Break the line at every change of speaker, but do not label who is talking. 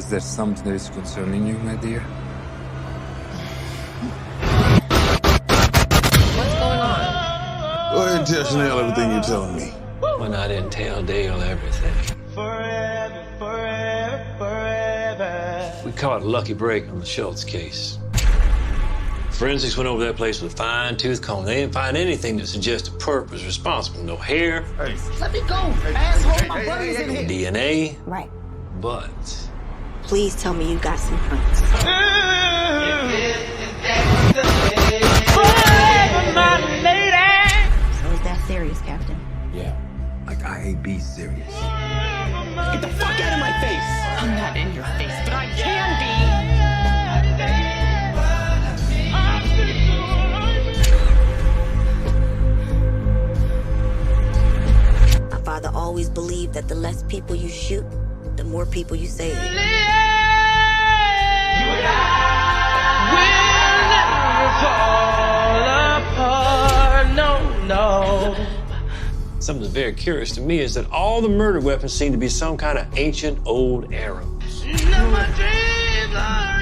Is there something that is concerning you, my dear?
What's going on?
Go ahead and tell Chanel everything you're telling me.
When I didn't tell Dale everything.
Forever, forever, forever.
We caught a lucky break on the Schultz case. Forensics went over that place with a fine-tooth comb. They didn't find anything that suggested Perp was responsible. No hair.
Hey. Let me go, asshole. My brother's in here.
DNA.
Right.
But
Please tell me you got some prints.
Forever, my lady.
So is that serious, Captain?
Yeah. Like IAB serious.
Get the fuck out of my face.
I'm not in your face, but I can be.
My father always believed that the less people you shoot, the more people you save.
You and I will never fall apart. No, no.
something that's very curious to me is that all the murder weapons seem to be some kind of ancient old arrows.
You know my dreams are